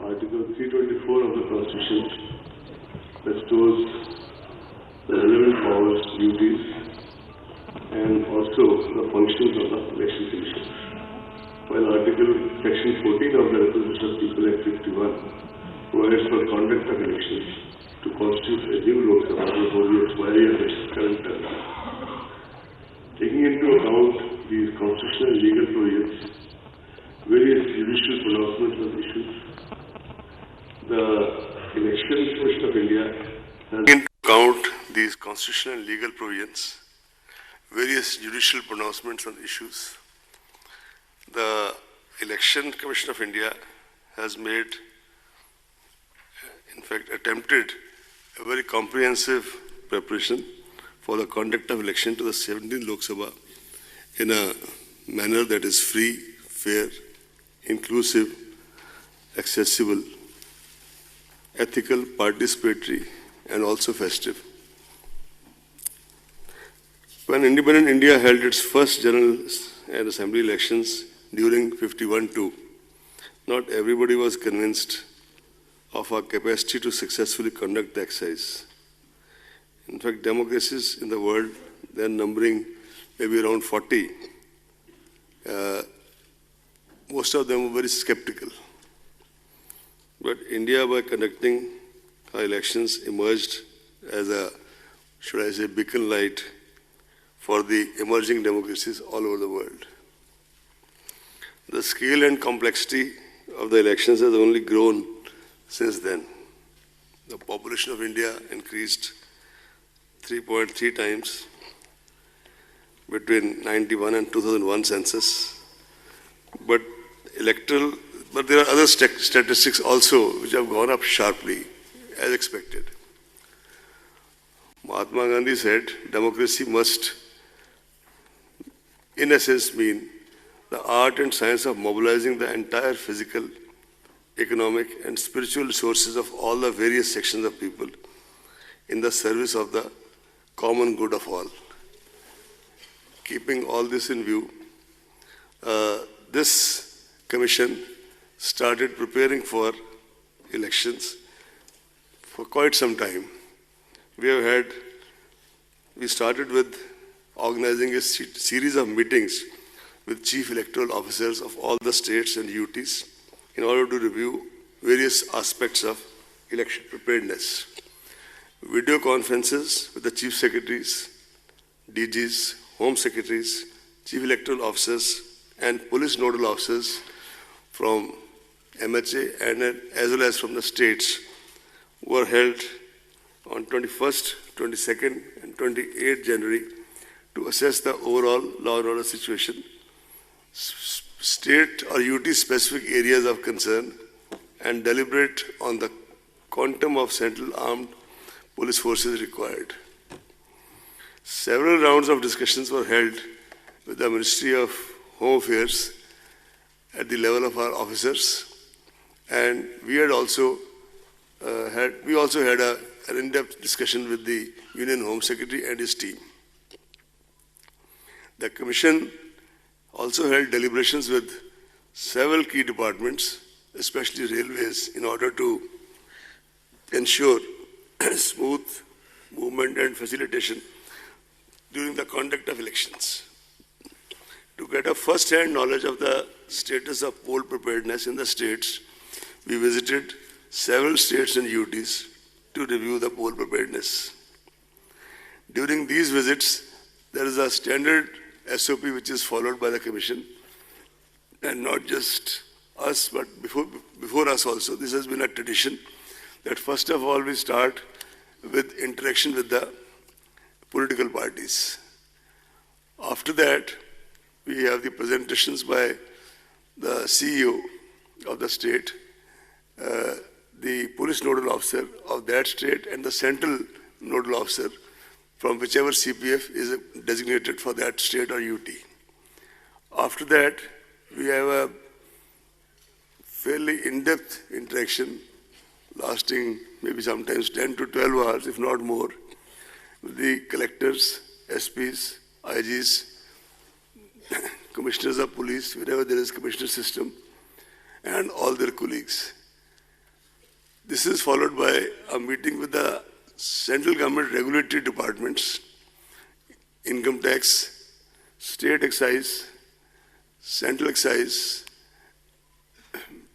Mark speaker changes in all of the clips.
Speaker 1: Article 324 of the Constitution bestows the relevant powers, duties, and also the functions of the election commission. While Section 14 of the Representation of People Act 51 provides for conduct of elections to constitute a new Lok Sabha before the expiry of its current term. Taking into account these constitutional and legal provisions, various judicial pronouncements on issues, the Election Commission of India has taken into account these constitutional and legal provisions, various judicial pronouncements on issues. The Election Commission of India has made, in fact, attempted a very comprehensive preparation for the conduct of election to the 17th Lok Sabha in a manner that is free, fair, inclusive, accessible, ethical, participatory, and also festive. When independent India held its first general and assembly elections during 51-2, not everybody was convinced of our capacity to successfully conduct the exercise. In fact, democracies in the world, then numbering maybe around 40, most of them were very skeptical. But India, by conducting our elections, emerged as a, should I say, beacon light for the emerging democracies all over the world. The scale and complexity of the elections has only grown since then. The population of India increased 3.3 times between 91 and 2001 census. But there are other statistics also which have gone up sharply, as expected. Mahatma Gandhi said, democracy must, in essence, mean the art and science of mobilizing the entire physical, economic, and spiritual resources of all the various sections of people in the service of the common good of all. Keeping all this in view, this commission started preparing for elections for quite some time. We started with organizing a series of meetings with chief electoral officers of all the states and UTs in order to review various aspects of election preparedness. Video conferences with the chief secretaries, DGs, home secretaries, chief electoral officers, and police nodal officers from MHA and as well as from the states were held on 21st, 22nd, and 28th January to assess the overall law and order situation, state or UT specific areas of concern, and deliberate on the quantum of central armed police forces required. Several rounds of discussions were held with the Ministry of Home Affairs at the level of our officers, and we also had an in-depth discussion with the Union Home Secretary and his team. The Commission also held deliberations with several key departments, especially railways, in order to ensure smooth movement and facilitation during the conduct of elections. To get a first-hand knowledge of the status of poll preparedness in the states, we visited several states and UTs to review the poll preparedness. During these visits, there is a standard SOP which is followed by the Commission, and not just us, but before us also. This has been a tradition that first of all we start with interaction with the political parties. After that, we have the presentations by the CEO of the state, the police nodal officer of that state, and the central nodal officer from whichever CPF is designated for that state or UT. After that, we have a fairly in-depth interaction lasting maybe sometimes 10 to 12 hours, if not more, with the collectors, SPs, IGs, commissioners of police, wherever there is commissioner system, and all their colleagues. This is followed by a meeting with the central government regulatory departments, income tax, state excise, central excise,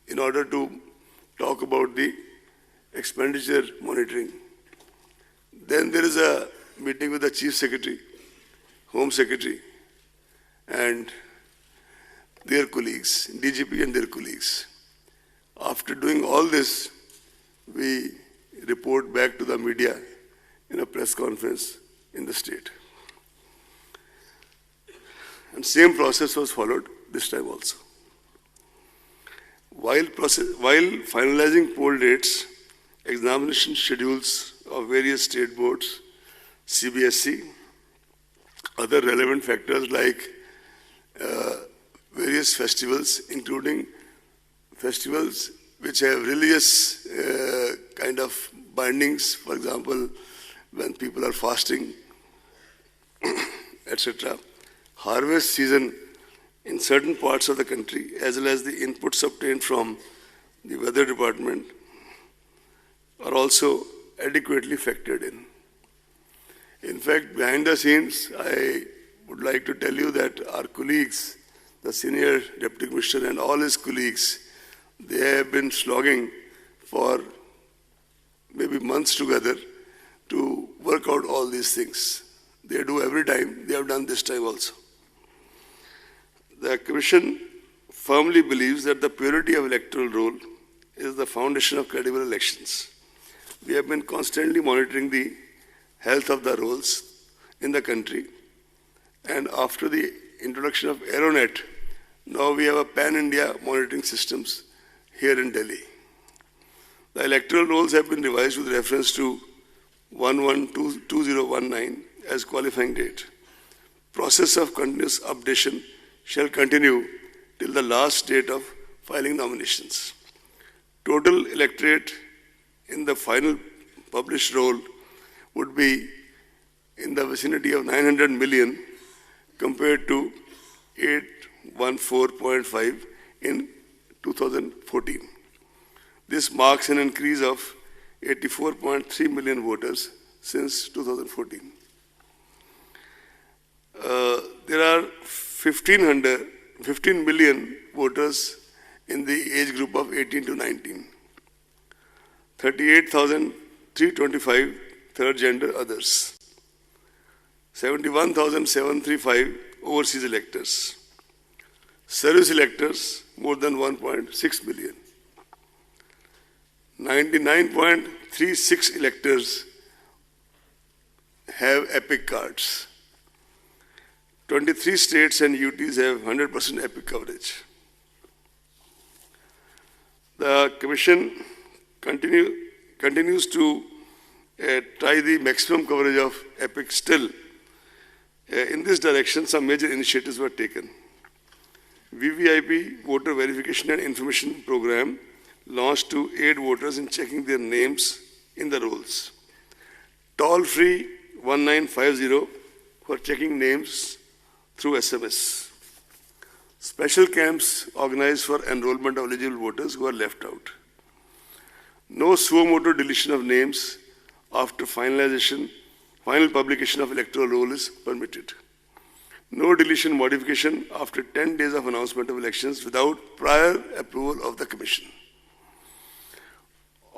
Speaker 1: in order to talk about the expenditure monitoring. Then there is a meeting with the Chief Secretary, Home Secretary, and their colleagues, DGP and their colleagues. After doing all this, we report back to the media in a press conference in the state. And same process was followed this time also. While finalizing poll dates, examination schedules of various state boards, CBSE, other relevant factors like various festivals, including festivals which have religious kind of bindings, for example, when people are fasting, etc. Harvest season in certain parts of the country, as well as the inputs obtained from the weather department, are also adequately factored in. In fact, behind the scenes, I would like to tell you that our colleagues, the senior deputy commissioner and all his colleagues, they have been slogging for maybe months together to work out all these things. They do every time, they have done this time also. The Commission firmly believes that the purity of electoral roll is the foundation of credible elections. We have been constantly monitoring the health of the rolls in the country, and after the introduction of Aeronet, now we have a pan-India monitoring systems here in Delhi. The electoral rolls have been revised with reference to 11/2019 as qualifying date. Process of continuous updation shall continue till the last date of filing nominations. Total electorate in the final published roll would be in the vicinity of 900 million compared to 814.5 in 2014. This marks an increase of 84.3 million voters since 2014. There are 15 million voters in the age group of 18 to 19. 38,325 third gender others. 71,735 overseas electors. Service electors more than 1.6 million. 99.36 electors have EPIC cards. 23 states and UTs have 100% EPIC coverage. The Commission continues to try the maximum coverage of EPIC still. In this direction, some major initiatives were taken. VVIP, Voter Verification and Information Program, launched to aid voters in checking their names in the rolls. Toll-free 1950 for checking names through SMS. Special camps organized for enrollment of eligible voters who are left out. No suo motu deletion of names after final publication of electoral roll is permitted. No deletion modification after 10 days of announcement of elections without prior approval of the Commission.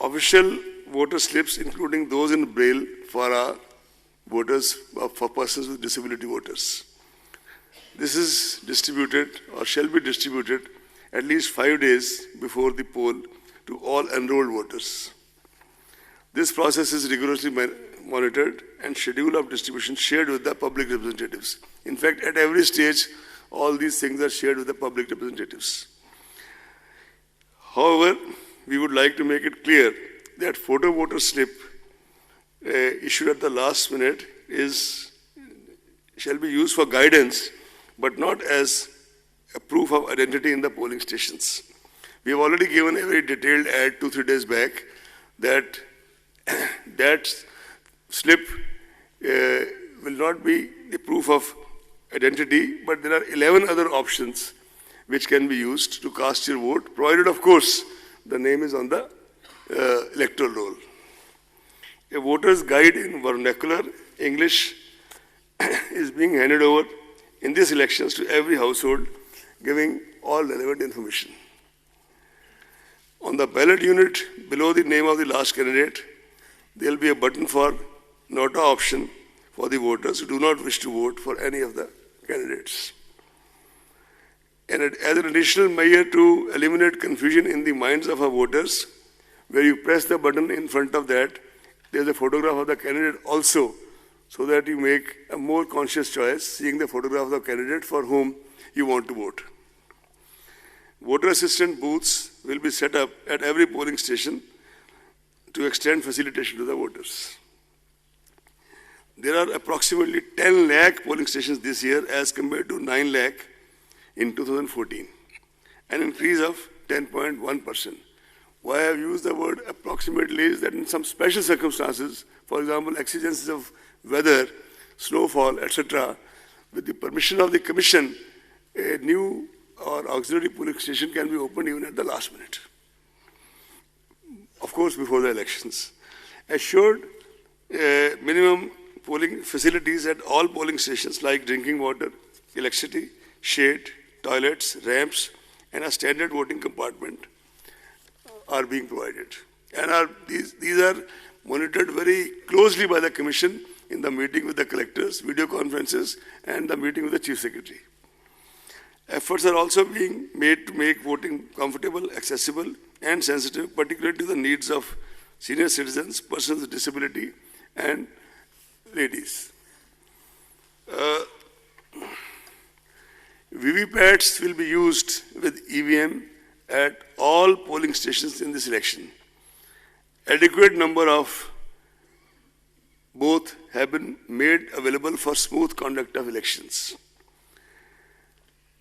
Speaker 1: Official voter slips, including those in Braille for voters, for persons with disability voters. This is distributed or shall be distributed at least 5 days before the poll to all enrolled voters. This process is rigorously monitored and schedule of distribution shared with the public representatives. In fact, at every stage, all these things are shared with the public representatives. However, we would like to make it clear that photo voter slip issued at the last minute shall be used for guidance, but not as a proof of identity in the polling stations. We have already given a very detailed ad 2-3 days back that that slip will not be the proof of identity, but there are 11 other options which can be used to cast your vote, provided, of course, the name is on the electoral roll. A voter's guide in vernacular English is being handed over in these elections to every household, giving all relevant information. On the ballot unit below the name of the last candidate, there will be a button for nota option for the voters who do not wish to vote for any of the candidates. And as an additional measure to eliminate confusion in the minds of our voters, where you press the button in front of that, there's a photograph of the candidate also, so that you make a more conscious choice, seeing the photograph of the candidate for whom you want to vote. Voter assistant booths will be set up at every polling station to extend facilitation to the voters. There are approximately 10 lakh polling stations this year as compared to 9 lakh in 2014, an increase of 10.1%. Why I have used the word approximately is that in some special circumstances, for example, exigencies of weather, snowfall, etc., with the permission of the Commission, a new or auxiliary polling station can be opened even at the last minute. Of course, before the elections. Assured minimum polling facilities at all polling stations like drinking water, electricity, shade, toilets, ramps, and a standard voting compartment are being provided. And these are monitored very closely by the Commission in the meeting with the collectors, video conferences, and the meeting with the Chief Secretary. Efforts are also being made to make voting comfortable, accessible, and sensitive, particularly to the needs of senior citizens, persons with disability, and ladies. VVPATs will be used with EVM at all polling stations in this election. Adequate number of both have been made available for smooth conduct of elections.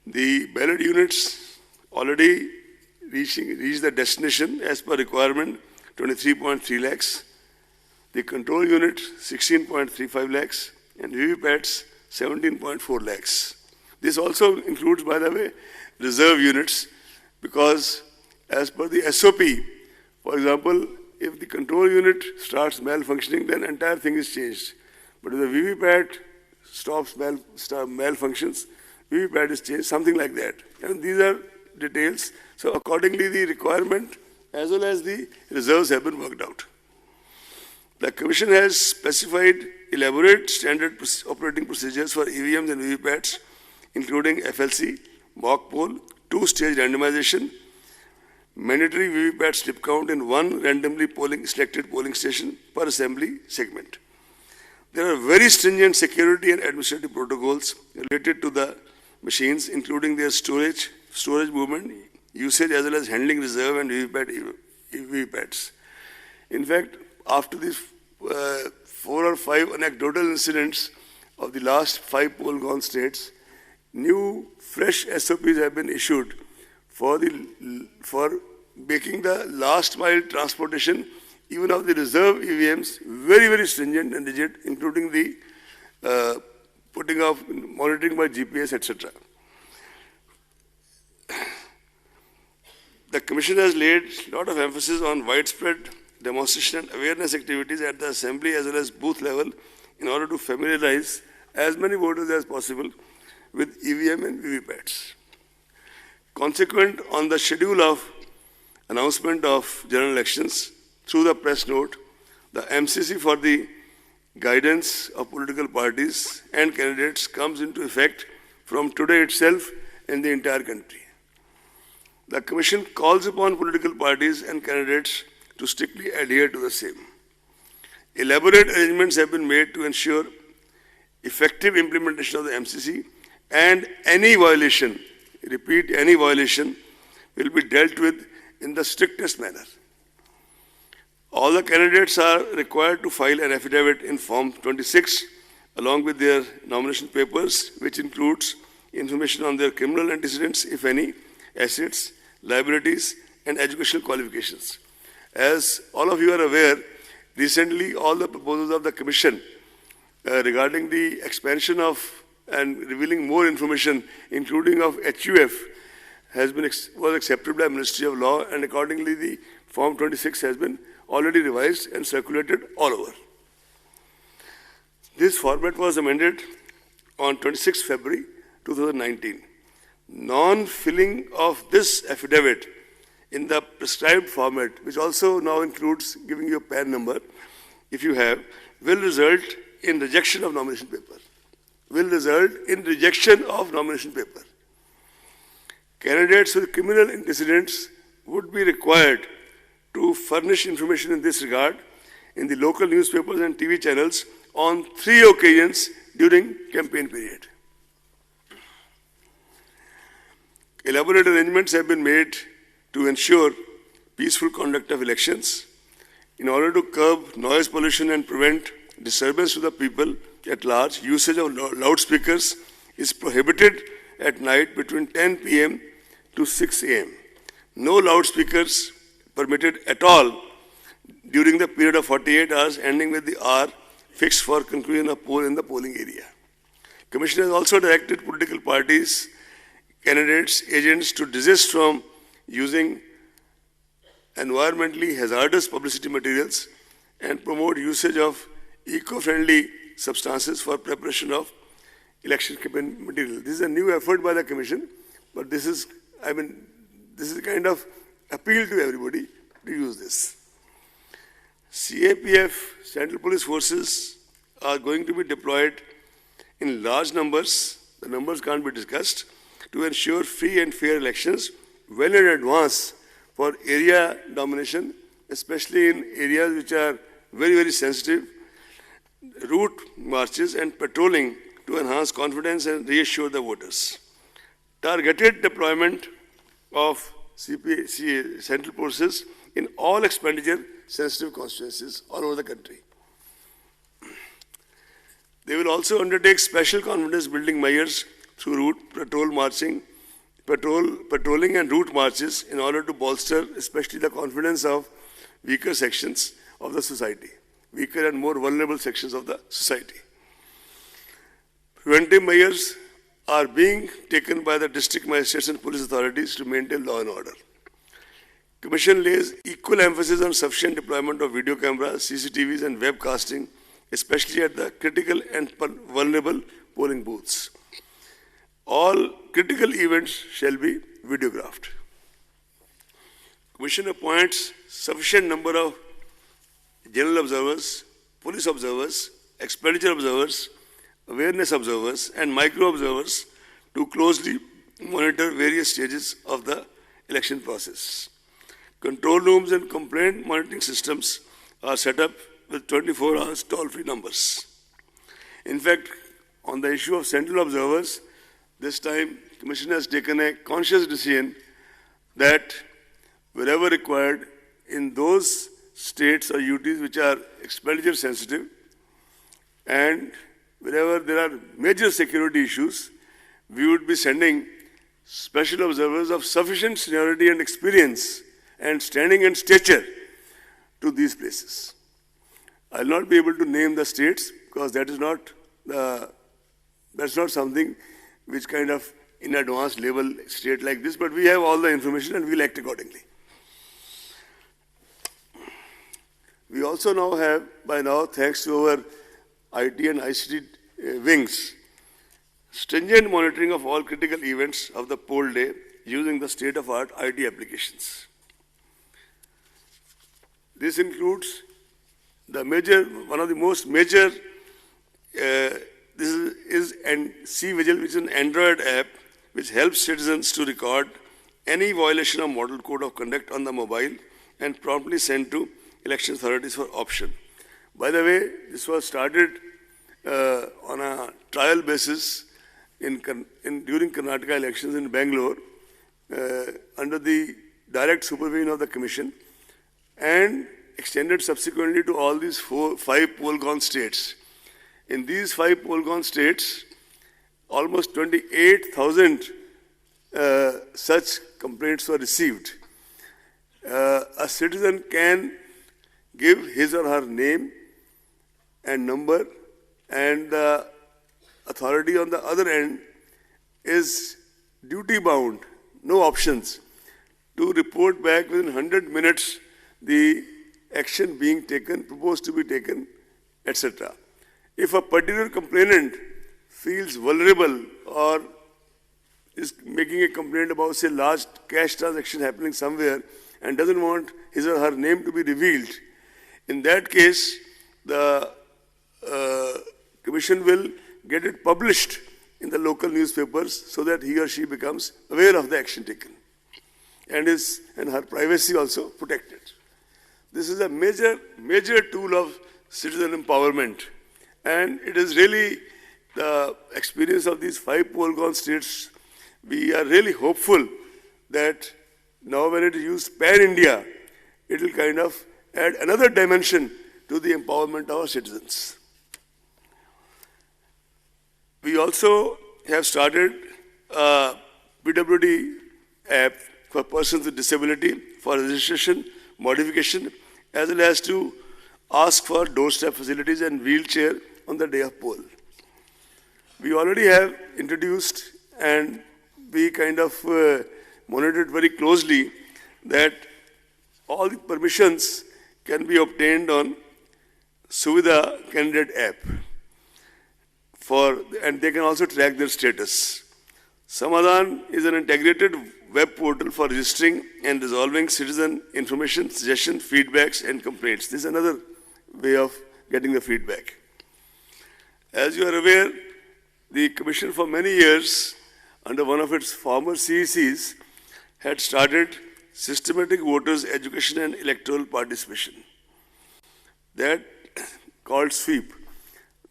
Speaker 1: The ballot units already reached the destination as per requirement, 23.3 lakhs. The control unit, 16.35 lakhs, and VVPATs, 17.4 lakhs. This also includes, by the way, reserve units, because as per the SOP, for example, if the control unit starts malfunctioning, then entire thing is changed. But if the VVPAT stops malfunctions, VVPAT is changed, something like that. And these are details. So accordingly, the requirement as well as the reserves have been worked out. The Commission has specified elaborate standard operating procedures for EVMs and VVPATs, including FLC, mock poll, two-stage randomization, mandatory VVPAT slip count in one randomly selected polling station per assembly segment. There are very stringent security and administrative protocols related to the machines, including their storage movement, usage, as well as handling reserve and VVPATs. In fact, after these 4 or 5 anecdotal incidents of the last 5 poll-gone states, new, fresh SOPs have been issued for making the last-mile transportation, even of the reserve EVMs, very, very stringent and rigid, including the putting of monitoring by GPS, etc. The Commission has laid a lot of emphasis on widespread demonstration and awareness activities at the assembly as well as booth level in order to familiarize as many voters as possible with EVM and VVPATs. Consequent on the schedule of announcement of general elections through the press note, the MCC for the guidance of political parties and candidates comes into effect from today itself in the entire country. The Commission calls upon political parties and candidates to strictly adhere to the same. Elaborate arrangements have been made to ensure effective implementation of the MCC, and any violation, repeat, any violation will be dealt with in the strictest manner. All the candidates are required to file an affidavit in Form 26 along with their nomination papers, which includes information on their criminal antecedents, if any, assets, liabilities, and educational qualifications. As all of you are aware, recently all the proposals of the Commission regarding the expansion of and revealing more information, including of HUF, was accepted by Ministry of Law, and accordingly the Form 26 has been already revised and circulated all over. This format was amended on 26 February 2019. Non-filling of this affidavit in the prescribed format, which also now includes giving you a PAN number, if you have, will result in rejection of nomination paper. Candidates with criminal antecedents would be required to furnish information in this regard in the local newspapers and TV channels on 3 occasions during campaign period. Elaborate arrangements have been made to ensure peaceful conduct of elections. In order to curb noise pollution and prevent disturbance to the people at large, usage of loudspeakers is prohibited at night between 10 p.m. to 6 a.m. No loudspeakers permitted at all during the period of 48 hours ending with the hour fixed for conclusion of poll in the polling area. Commission has also directed political parties, candidates, agents to desist from using environmentally hazardous publicity materials and promote usage of eco-friendly substances for preparation of election campaign material. This is a new effort by the Commission, but this is kind of appeal to everybody to use this. CAPF, Central Police Forces, are going to be deployed in large numbers, the numbers can't be discussed, to ensure free and fair elections well in advance for area domination, especially in areas which are very, very sensitive, route marches and patrolling to enhance confidence and reassure the voters. Targeted deployment of Central Forces in all expenditure-sensitive constituencies all over the country. They will also undertake special confidence-building measures through route patrolling and route marches in order to bolster especially the confidence of weaker sections of the society, weaker and more vulnerable sections of the society. Preventive measures are being taken by the district magistrates and police authorities to maintain law and order. Commission lays equal emphasis on sufficient deployment of video cameras, CCTVs and webcasting, especially at the critical and vulnerable polling booths. All critical events shall be videographed. Commission appoints sufficient number of general observers, police observers, expenditure observers, awareness observers and micro observers to closely monitor various stages of the election process. Control rooms and complaint monitoring systems are set up with 24 hours toll-free numbers. In fact, on the issue of central observers, this time Commission has taken a conscious decision that wherever required in those states or UTs which are expenditure sensitive and wherever there are major security issues, we would be sending special observers of sufficient seniority and experience and standing and stature to these places. I will not be able to name the states because that's not something which kind of in advanced level state like this, but we have all the information and we'll act accordingly. We also now have, by now, thanks to our IT and ICT wings, stringent monitoring of all critical events of the poll day using the state-of-art IT applications. This includes one of the most major, this is C-Vigil, which is an Android app which helps citizens to record any violation of Model Code of Conduct on the mobile and promptly send to election authorities for option. By the way, this was started on a trial basis during Karnataka elections in Bangalore under the direct supervision of the Commission and extended subsequently to all these 5 poll-gone states. In these 5 poll-gone states, almost 28,000 such complaints were received. A citizen can give his or her name and number and the authority on the other end is duty-bound, no options, to report back within 100 minutes the action being taken, proposed to be taken, etc. If a particular complainant feels vulnerable or is making a complaint about, say, large cash transaction happening somewhere and doesn't want his or her name to be revealed, in that case, the Commission will get it published in the local newspapers so that he or she becomes aware of the action taken and her privacy also protected. This is a major tool of citizen empowerment, and it is really the experience of these 5 poll-gone states. We are really hopeful that now when it is used pan-India, it will kind of add another dimension to the empowerment of our citizens. We also have started a PWD app for persons with disability for registration, modification, as well as to ask for doorstep facilities and wheelchair on the day of poll. We already have introduced, and we kind of monitored very closely, that all the permissions can be obtained on Suvidha candidate app, and they can also track their status. Samadhan is an integrated web portal for registering and resolving citizen information, suggestions, feedbacks, and complaints. This is another way of getting the feedback. As you are aware, the Commission for many years, under one of its former CECs, had started systematic voters education and electoral participation. That called SWEEP.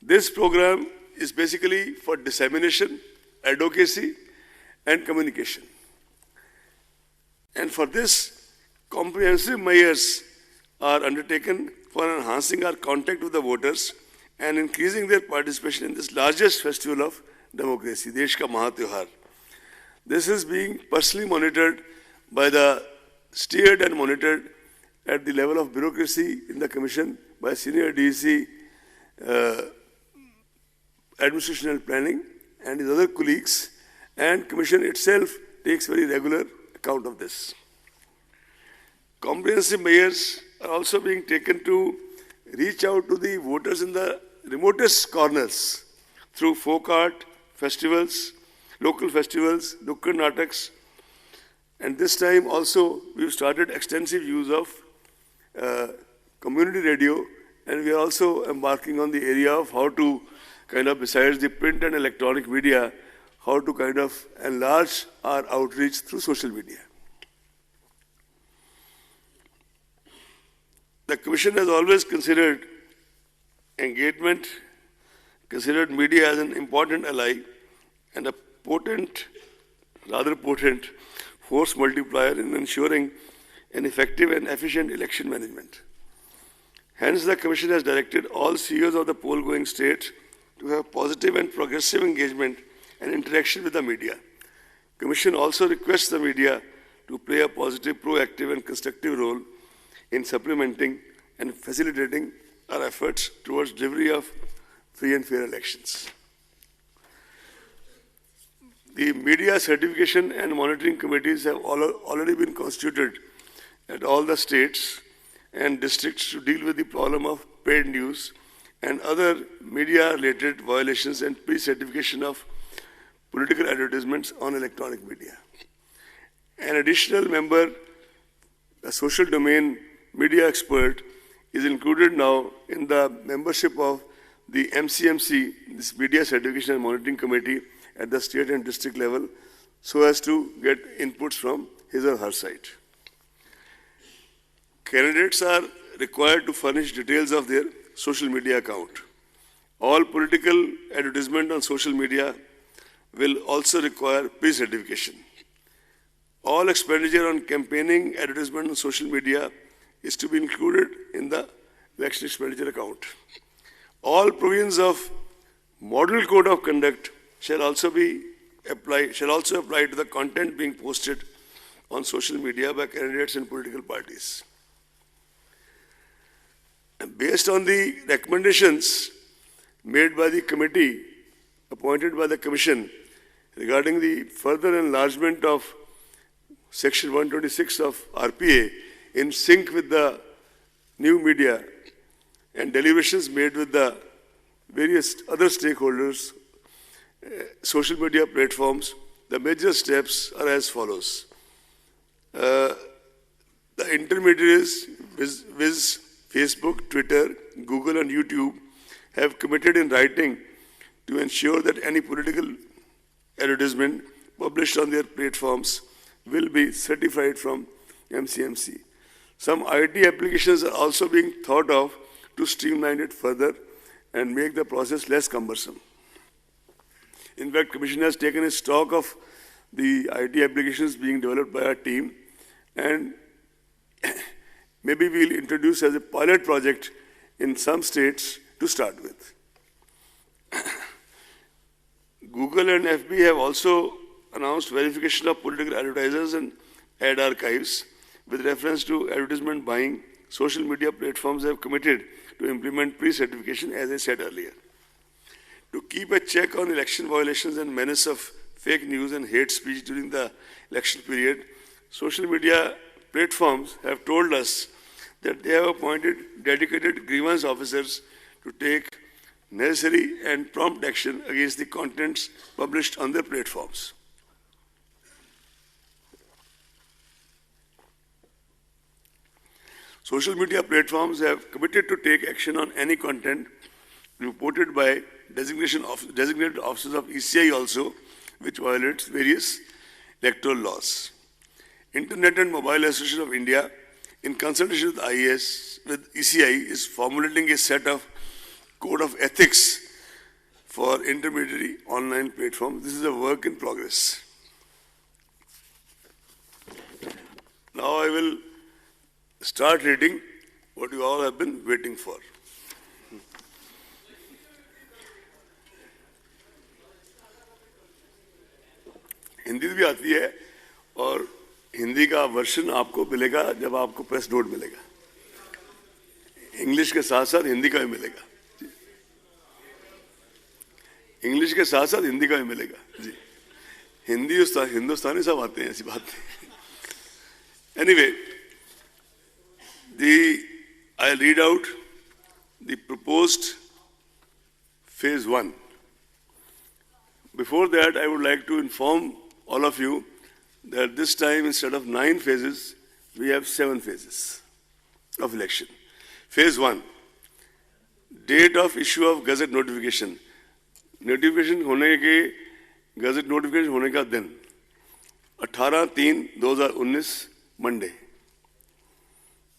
Speaker 1: This program is basically for dissemination, advocacy, and communication. And for this, comprehensive measures are undertaken for enhancing our contact with the voters and increasing their participation in this largest festival of democracy, Desh Ka Mahatyohar. This is being personally monitored by steered and monitored at the level of bureaucracy in the Commission by senior DEC, Administration and Planning, and his other colleagues, and Commission itself takes very regular account of this. Comprehensive measures are also being taken to reach out to the voters in the remotest corners through folk art, festivals, local festivals, Nukkad Nataks, and this time also we've started extensive use of community radio, and we are also embarking on the area of how to kind of, besides the print and electronic media, how to kind of enlarge our outreach through social media. The Commission has always considered engagement, considered media as an important ally and a rather potent force multiplier in ensuring an effective and efficient election management. Hence, the Commission has directed all CEOs of the poll-going states to have positive and progressive engagement and interaction with the media. Commission also requests the media to play a positive, proactive and constructive role in supplementing and facilitating our efforts towards delivery of free and fair elections. The media certification and monitoring committees have already been constituted at all the states and districts to deal with the problem of paid news and other media-related violations and pre-certification of political advertisements on electronic media. An additional member, a social domain media expert, is included now in the membership of the MCMC, this Media Certification and Monitoring Committee at the state and district level, so as to get inputs from his or her side. Candidates are required to furnish details of their social media account. All political advertisement on social media will also require pre-certification. All expenditure on campaigning advertisement on social media is to be included in the election expenditure account. All provisions of Model Code of Conduct shall also apply to the content being posted on social media by candidates and political parties. Based on the recommendations made by the committee appointed by the Commission regarding the further enlargement of Section 126 of RPA in sync with the new media and deliberations made with the various other stakeholders, social media platforms, the major steps are as follows. The intermediaries, viz. Facebook, Twitter, Google and YouTube, have committed in writing to ensure that any political advertisement published on their platforms will be certified from MCMC. Some IT applications are also being thought of to streamline it further and make the process less cumbersome. In fact, Commission has taken a stock of the IT applications being developed by our team, and maybe we'll introduce as a pilot project in some states to start with. Google and FB have also announced verification of political advertisers and ad archives with reference to advertisement buying. Social media platforms have committed to implement pre-certification, as I said earlier. To keep a check on election violations and menace of fake news and hate speech during the election period, social media platforms have told us that they have appointed dedicated grievance officers to take necessary and prompt action against the contents published on their platforms. Social media platforms have committed to take action on any content reported by designated officers of ECI also, which violates various electoral laws. Internet and Mobile Association of India, in consultation with IAS, with ECI, is formulating a set of code of ethics for intermediary online platforms. This is a work in progress. Now I will start reading what you all have been waiting for. Hindi भी आती है और हिंदी का version आपको मिलेगा जब आपको press note मिलेगा. इंग्लिश के साथ साथ हिंदी का भी मिलेगा. इंग्लिश के साथ साथ हिंदी का भी मिलेगा जी. हिंदी हिंदुस्तानी सब आते हैं, ऐसी बात नहीं. Anyway, I'll read out the proposed phase 1. Before that, I would like to inform all of you that this time, instead of 9 phases, we have 7 phases of election. Phase 1, date of issue of Gazette notification. Notification होने के Gazette notification होने का दिन 18/3/2019 Monday.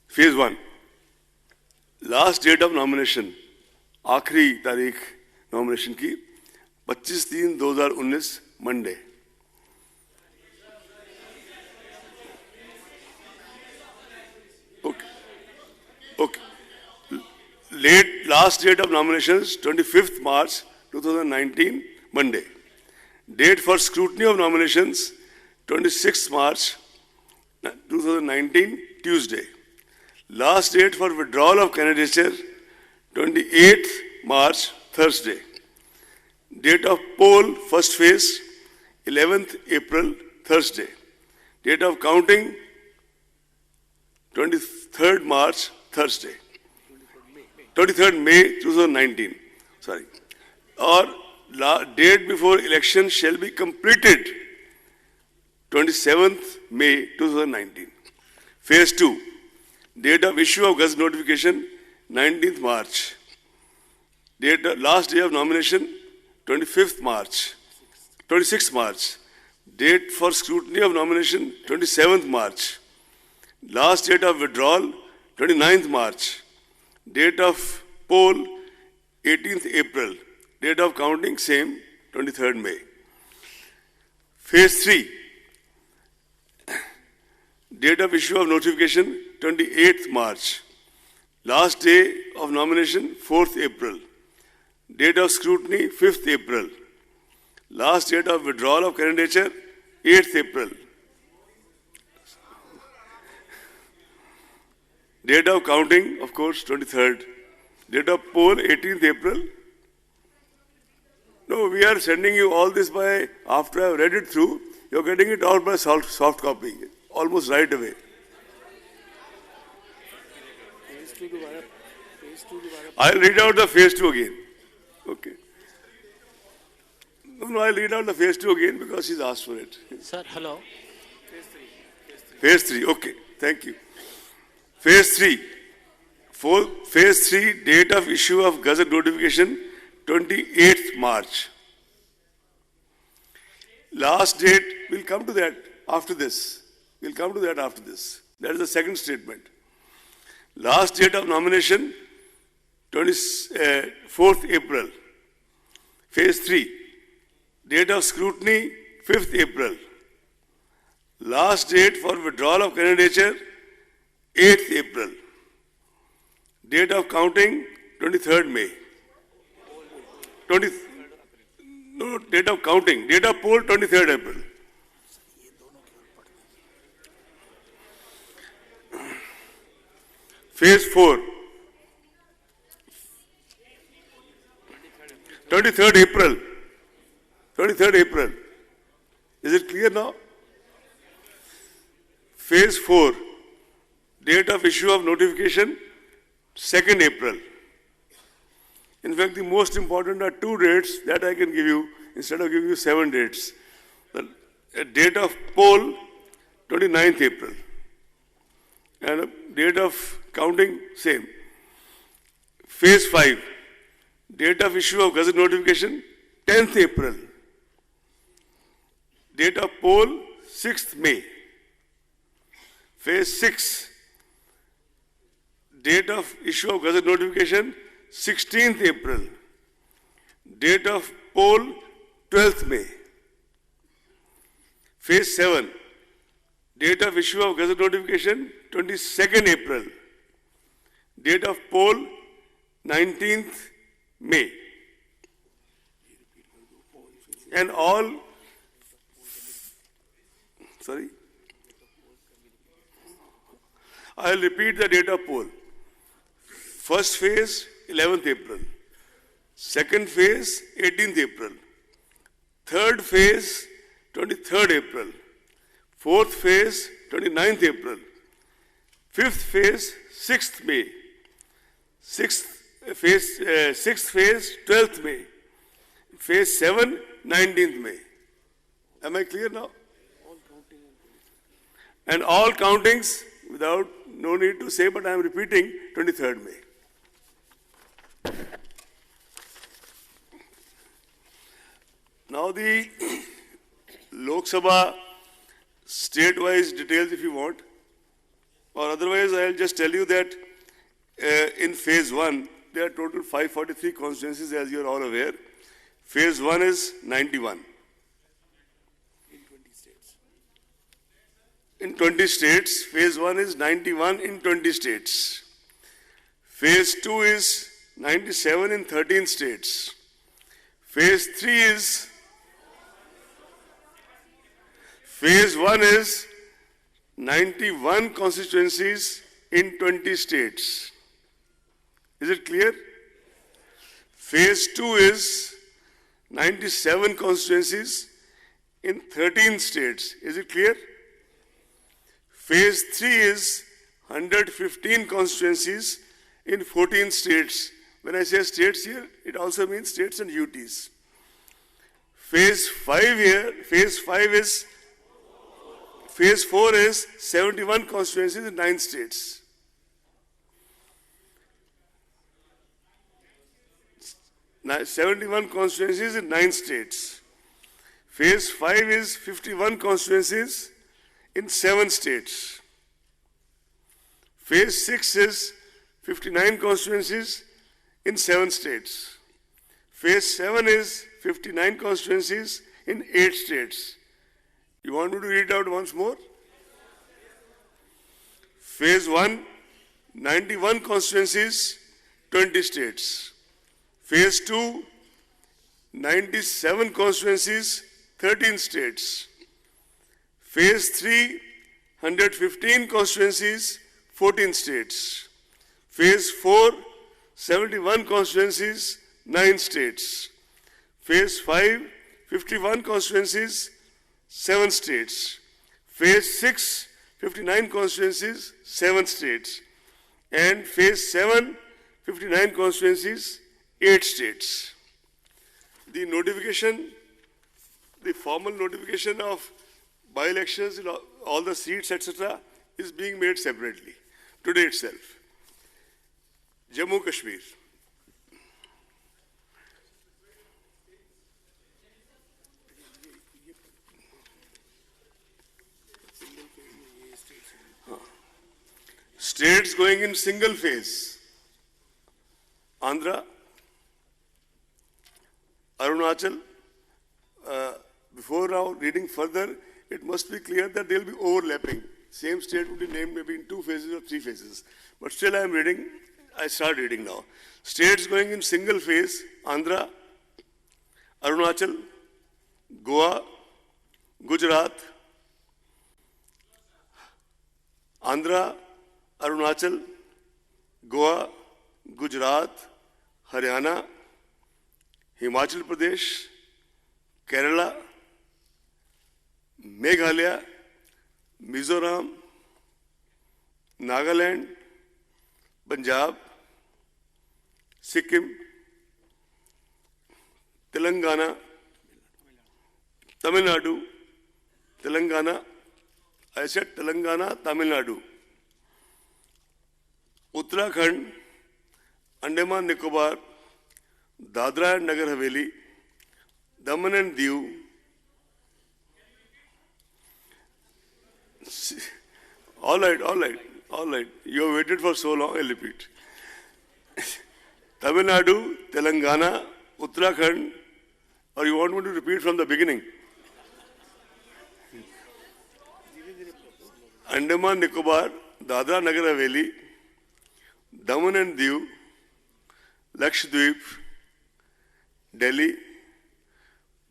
Speaker 1: Phase 1, last date of nomination, आखिरी तारीख nomination की 25/3/2019 Monday. Okay. Last date of nominations, 25th March 2019, Monday. Date for scrutiny of nominations, 26th March 2019, Tuesday. Last date for withdrawal of candidature, 28th March, Thursday. Date of poll, first phase, 11th April, Thursday. Date of counting, 23rd March, Thursday. 23rd May 2019. Sorry. Or date before election shall be completed, 27th May 2019. Phase 2. Date of issue of Gazette notification, 19th March. Last day of nomination, 26th March. Date for scrutiny of nomination, 27th March. Last date of withdrawal, 29th March. Date of poll, 18th April. Date of counting, same, 23rd May. Phase 3. Date of issue of notification, 28th March. Last day of nomination, 4th April. Date of scrutiny, 5th April. Last date of withdrawal of candidature, 8th April. Date of counting, of course, 23rd. Date of poll, 18th April. No, we are sending you all this by, after I have read it through, you're getting it all by soft copy, almost right away. I'll read out the phase 2 again. Okay. No, I'll read out the phase 2 again because she's asked for it.
Speaker 2: Sir, hello.
Speaker 1: Phase 3, okay, thank you. Phase 3. Phase 3, date of issue of Gazette notification, 28th March. Last date, we'll come to that after this. We'll come to that after this. That is the second statement. Last date of nomination, 24th April. Phase 3. Date of scrutiny, 5th April. Last date for withdrawal of candidature, 8th April. Date of counting, 23rd May. Date of counting. Date of poll, 23rd April. Phase 4. 23rd April. 23rd April. Is it clear now? Phase 4. Date of issue of notification, 2nd April. In fact, the most important are 2 dates that I can give you instead of giving you 7 dates. The date of poll, 29th April. And a date of counting, same. Phase 5. Date of issue of Gazette notification, 10th April. Date of poll, 6th May. Phase 6. Date of issue of Gazette notification, 16th April. Date of poll, 12th May. Phase 7. Date of issue of Gazette notification, 22nd April. Date of poll, 19th May. And all, sorry, I'll repeat the date of poll. First phase, 11th April. Second phase, 18th April. Third phase, 23rd April. Fourth phase, 29th April. Fifth phase, 6th May. Sixth phase, 12th May. Phase 7, 19th May. Am I clear now? And all countings, without, no need to say, but I am repeating, 23rd May. Now the Lok Sabha state-wise details if you want, or otherwise I'll just tell you that in phase 1, there are total 543 constituencies as you are all aware. Phase 1 is 91. In 20 states, phase 1 is 91 in 20 states. Phase 2 is 97 in 13 states. Phase 3 is, phase 1 is 91 constituencies in 20 states. Is it clear? Phase 2 is 97 constituencies in 13 states. Is it clear? Phase 3 is 115 constituencies in 14 states. When I say states here, it also means states and UTs. Phase 4 is 71 constituencies in 9 states. Now, 71 constituencies in 9 states. Phase 5 is 51 constituencies in 7 states. Phase 6 is 59 constituencies in 7 states. Phase 7 is 59 constituencies in 8 states. You want me to read it out once more? Phase 1, 91 constituencies, 20 states. Phase 2, 97 constituencies, 13 states. Phase 3, 115 constituencies, 14 states. Phase 4, 71 constituencies, 9 states. Phase 5, 51 constituencies, 7 states. Phase 6, 59 constituencies, 7 states. And Phase 7, 59 constituencies, 8 states. The notification, the formal notification of by-elections, all the seats, etc., is being made separately today itself. Jammu Kashmir. States going in single phase. Andhra, Arunachal. Before now reading further, it must be clear that there will be overlapping. Same state would be named maybe in 2 phases or 3 phases. But still I am reading, I start reading now. States going in single phase, Andhra, Arunachal, Goa, Gujarat, Andhra, Arunachal, Goa, Gujarat, Haryana, Himachal Pradesh, Kerala, Meghalaya, Mizoram, Nagaland, Punjab, Sikkim, Telangana, Tamil Nadu, Telangana, I said Telangana, Tamil Nadu, Uttarakhand, Andaman Nicobar, Dadra and Nagar Haveli, Daman and Diu, all right. You have waited for so long, I'll repeat. Tamil Nadu, Telangana, Uttarakhand, or you want me to repeat from the beginning? Andaman Nicobar, Dadra Nagar Haveli, Daman and Diu, Lakshadweep, Delhi,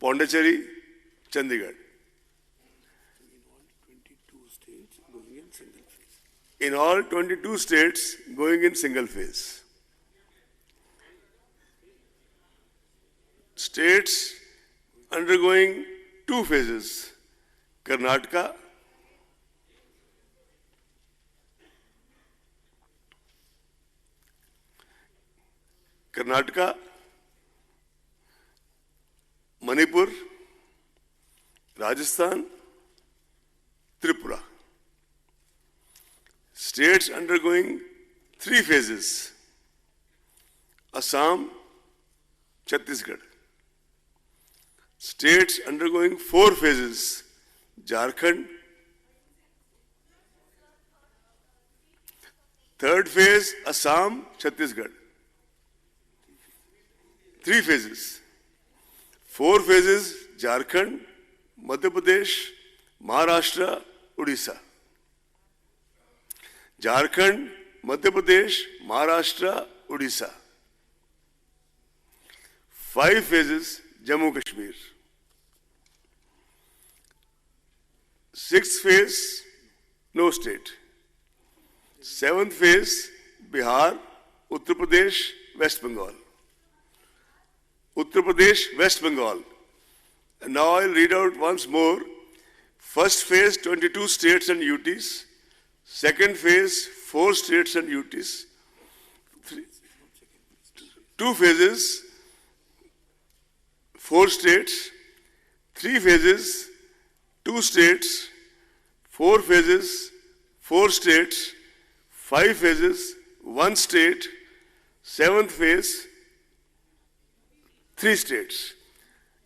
Speaker 1: Pondicherry, Chandigarh. In all 22 states going in single phase. States undergoing 2 phases. Karnataka, Manipur, Rajasthan, Tripura. States undergoing 3 phases. Assam, Chhattisgarh. States undergoing 4 phases. Jharkhand. 3rd phase, Assam, Chhattisgarh. 3 phases. 4 phases, Jharkhand, Madhya Pradesh, Maharashtra, Odisha. Jharkhand, Madhya Pradesh, Maharashtra, Odisha. 5 phases, Jammu Kashmir. 6th phase, no state. 7th phase, Bihar, Uttar Pradesh, West Bengal. Uttar Pradesh, West Bengal. And now I'll read out once more. First phase, 22 states and UTs. Second phase, 4 states and UTs. 2 phases, 4 states. 3 phases, 2 states. 4 phases, 4 states. 5 phases, 1 state. 7th phase, 3 states.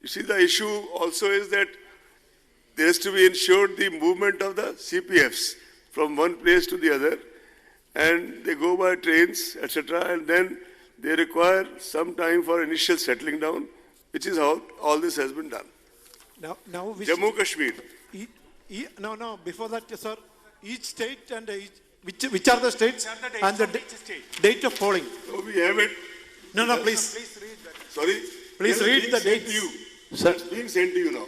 Speaker 1: You see, the issue also is that there has to be ensured the movement of the CPFs from one place to the other, and they go by trains, etc., and then they require some time for initial settling down, which is how all this has been done.
Speaker 2: Now
Speaker 1: Jammu Kashmir.
Speaker 2: No, before that, sir, each state and which are the states and the date of polling.
Speaker 1: So we have it.
Speaker 2: No, please.
Speaker 1: Sorry?
Speaker 2: Please read the date.
Speaker 1: Sir, it's being sent to you now.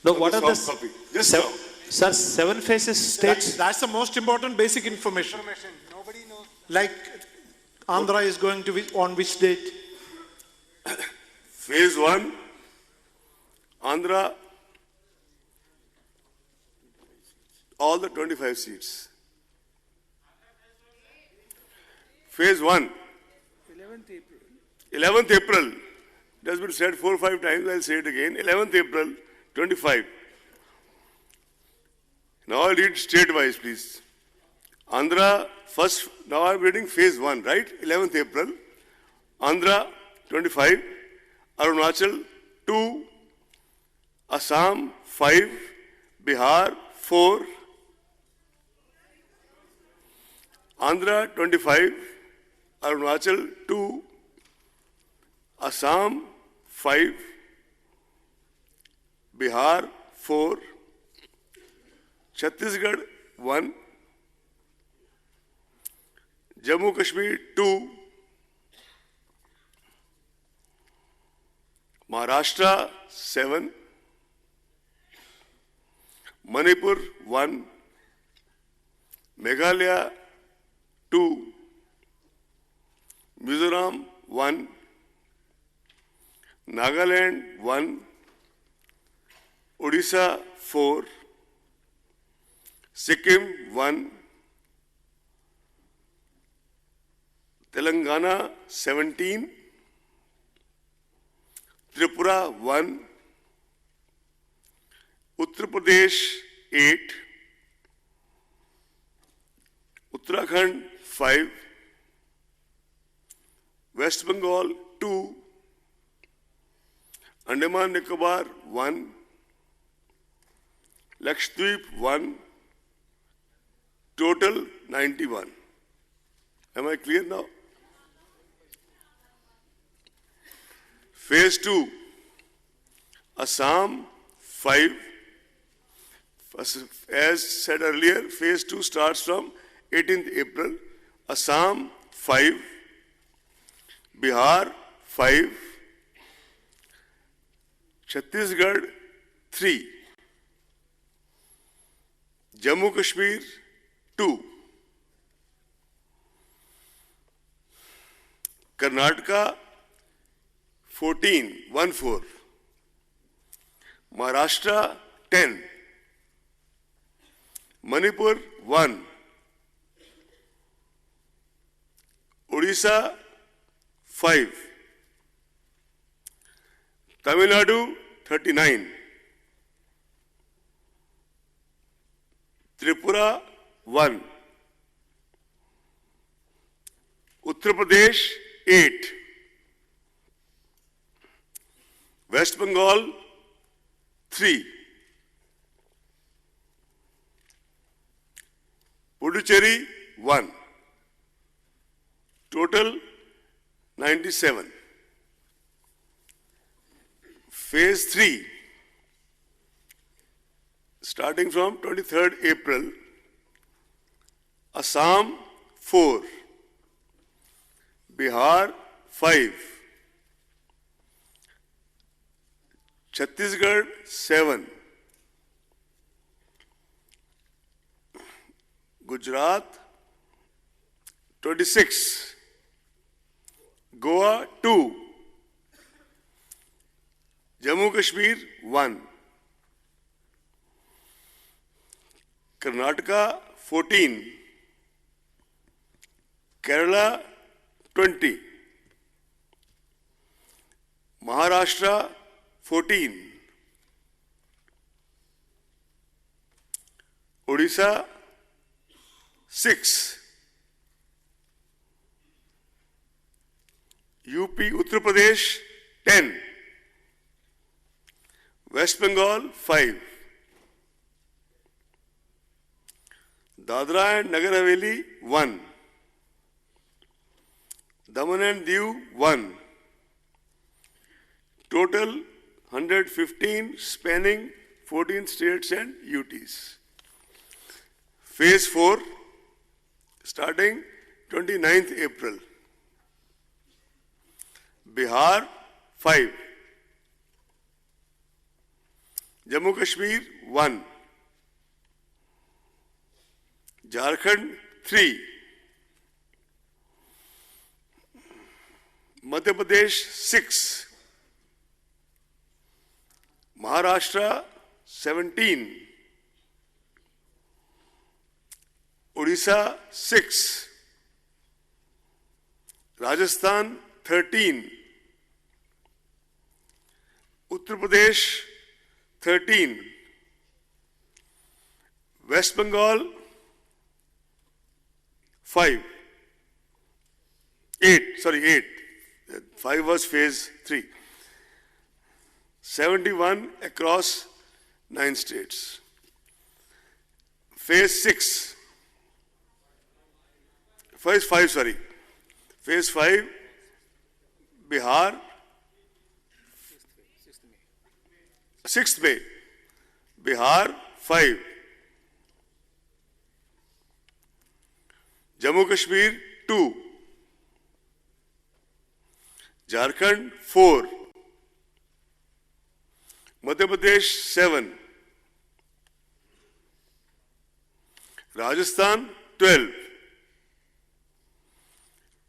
Speaker 3: No, what are the
Speaker 1: copy. Just now.
Speaker 3: Sir, 7 phases states?
Speaker 2: That's the most important basic information.
Speaker 4: Nobody knows.
Speaker 2: Like Andhra is going to on which date?
Speaker 1: Phase 1, Andhra, all the 25 seats. Phase 1. 11th April. It has been said 4 or 5 times, I'll say it again. 11th April, 25. Now I'll read state-wise, please. Andhra, first, now I'm reading phase 1, right? 11th April. Andhra, 25. Arunachal, 2. Assam, 5. Bihar, 4. Andhra, 25. Arunachal, 2. Assam, 5. Bihar, 4. Chhattisgarh, 1. Jammu Kashmir, 2. Maharashtra, 7. Manipur, 1. Meghalaya, 2. Mizoram, 1. Nagaland, 1. Odisha, 4. Sikkim, 1. Telangana, 17. Tripura, 1. Uttar Pradesh, 8. Uttarakhand, 5. West Bengal, 2. Andaman Nicobar, 1. Lakshadweep, 1. Total, 91. Am I clear now? Phase 2. Assam, 5. As said earlier, phase 2 starts from 18th April. Assam, 5. Bihar, 5. Chhattisgarh, 3. Jammu Kashmir, 2. Karnataka, 14, 1-4. Maharashtra, 10. Manipur, 1. Odisha, 5. Tamil Nadu, 39. Tripura, 1. Uttar Pradesh, 8. West Bengal, 3. Puducherry, 1. Total, 97. Phase 3, starting from 23rd April, Assam, 4. Bihar, 5. Chhattisgarh, 7. Gujarat, 26. Goa, 2. Jammu Kashmir, 1. Karnataka, 14. Kerala, 20. Maharashtra, 14. Odisha, 6. UP, Uttar Pradesh, 10. West Bengal, 5. Dadra and Nagar Haveli, 1. Daman and Diu, 1. Total 115, spanning 14 states and UTs. Phase 4, starting 29th April. Bihar, 5. Jammu Kashmir, 1. Jharkhand, 3. Madhya Pradesh, 6. Maharashtra 17, Odisha 6, Rajasthan 13, Uttar Pradesh 13, West Bengal 8. 5 was phase 3. 71 across 9 states. Phase 6. Phase 5, sorry. Phase 5, Bihar, 6th May. Bihar 5. Jammu Kashmir 2. Jharkhand 4. Madhya Pradesh 7. Rajasthan 12.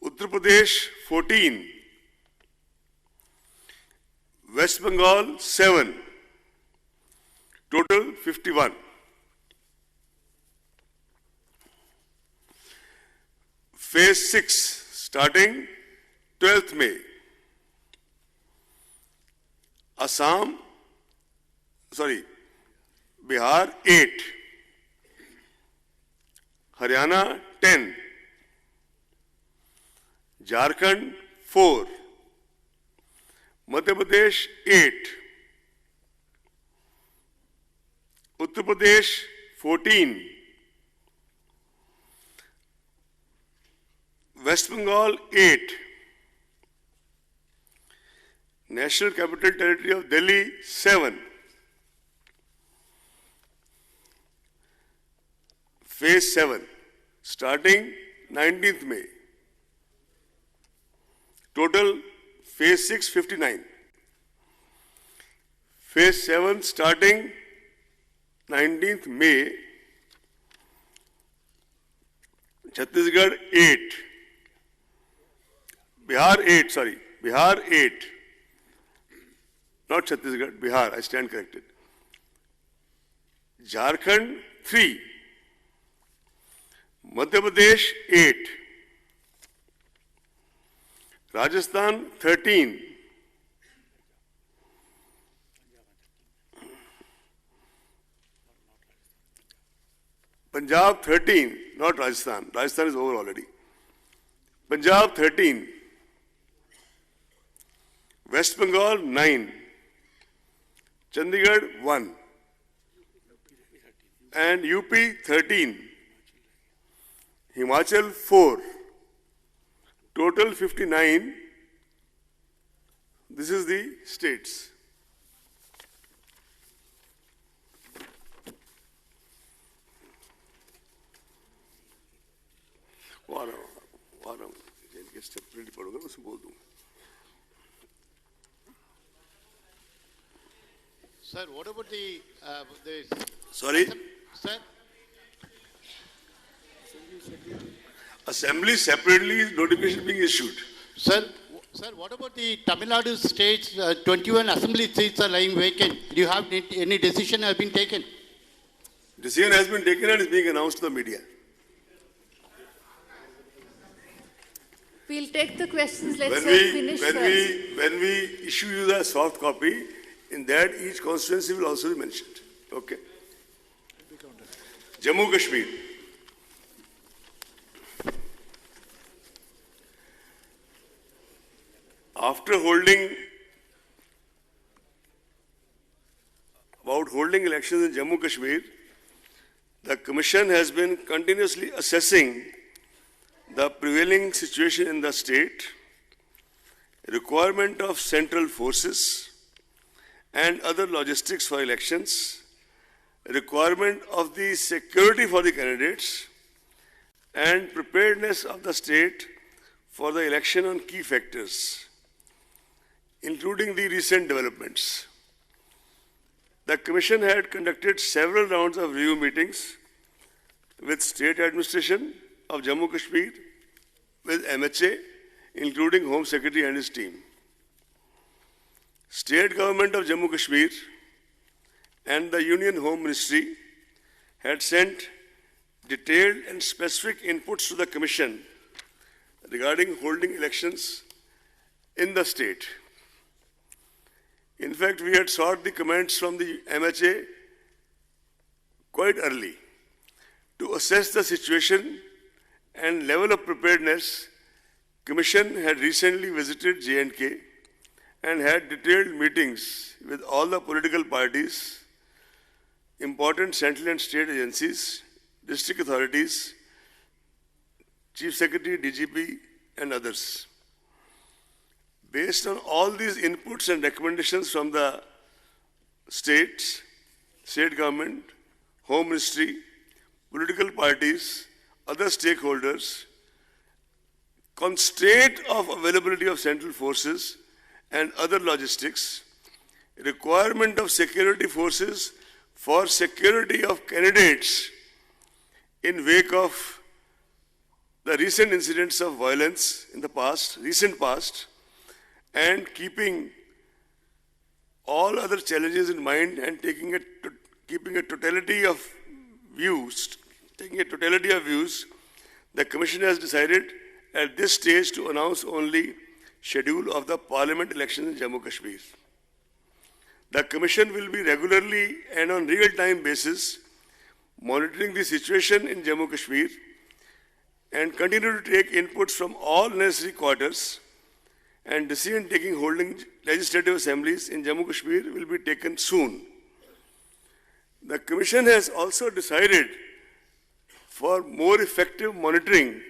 Speaker 1: Uttar Pradesh 14. West Bengal 7. Total 51. Phase 6 starting 12th May. Bihar 8. Haryana 10. Jharkhand 4. Madhya Pradesh 8. Uttar Pradesh 14. West Bengal 8. National Capital Territory of Delhi 7. Phase 7 starting 19th May. Total phase 6 59. Phase 7 starting 19th May. Chhattisgarh 8. Bihar 8. Not Chhattisgarh, Bihar, I stand corrected. Jharkhand 3. Madhya Pradesh 8. Rajasthan 13. Punjab 13, not Rajasthan. Rajasthan is over already. Punjab 13. West Bengal 9. Chandigarh 1. And UP 13. Himachal 4. Total 59. This is the states. Warm इनके separate पढ़ोगे उसे बोल दूँ.
Speaker 4: Sir, what about the
Speaker 1: Sorry?
Speaker 4: Sir?
Speaker 1: Assembly separately notification being issued.
Speaker 4: Sir, what about the Tamil Nadu states, 21 assembly seats are lying vacant. Do you have any decision has been taken?
Speaker 1: Decision has been taken and is being announced to the media.
Speaker 5: We'll take the questions. Let's finish first.
Speaker 1: When we issue you the soft copy, in that each constituency will also be mentioned. Okay. Jammu Kashmir. After holding elections in Jammu Kashmir, the Commission has been continuously assessing the prevailing situation in the state, requirement of central forces and other logistics for elections, requirement of the security for the candidates, and preparedness of the state for the election on key factors, including the recent developments. The Commission had conducted several rounds of review meetings with state administration of Jammu Kashmir, with MHA, including Home Secretary and his team. State government of Jammu Kashmir and the Union Home Ministry had sent detailed and specific inputs to the Commission regarding holding elections in the state. In fact, we had sought the comments from the MHA quite early to assess the situation and level of preparedness. Commission had recently visited J&K and had detailed meetings with all the political parties, important central and state agencies, district authorities, Chief Secretary, DGP, and others. Based on all these inputs and recommendations from the states, state government, Home Ministry, political parties, other stakeholders, constraint of availability of central forces and other logistics, requirement of security forces for security of candidates in wake of the recent incidents of violence in the past, recent past, and keeping all other challenges in mind and keeping a totality of views, the Commission has decided at this stage to announce only schedule of the Parliament elections in Jammu Kashmir. The Commission will be regularly and on real-time basis monitoring the situation in Jammu Kashmir and continue to take inputs from all necessary quarters, and decision-taking holding legislative assemblies in Jammu Kashmir will be taken soon. The Commission has also decided for more effective monitoring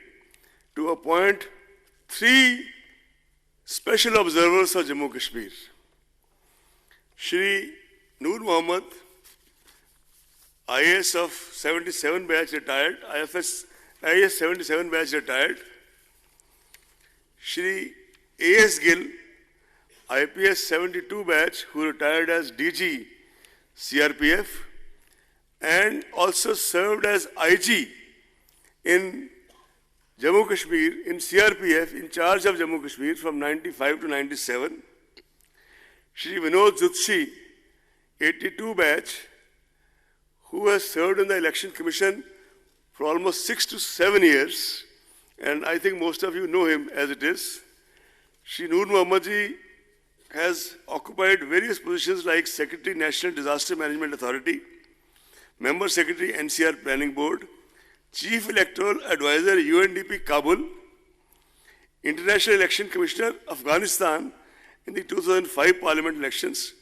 Speaker 1: to appoint 3 special observers of Jammu Kashmir. Shri Noor Mohammed, IAS of 77 batch retired, IAS 77 batch retired. Shri A.S. Gill, IPS 72 batch, who retired as DG CRPF and also served as IG in Jammu Kashmir, in CRPF, in charge of Jammu Kashmir from 95 to 97. Shri Vinod Jutshi, 82 batch, who has served in the Election Commission for almost 6 to 7 years, and I think most of you know him as it is. Shri Noor Mohammadji has occupied various positions like Secretary, National Disaster Management Authority, Member Secretary, NCR Planning Board, Chief Electoral Advisor, UNDP Kabul, International Election Commissioner, Afghanistan in the 2005 Parliament elections,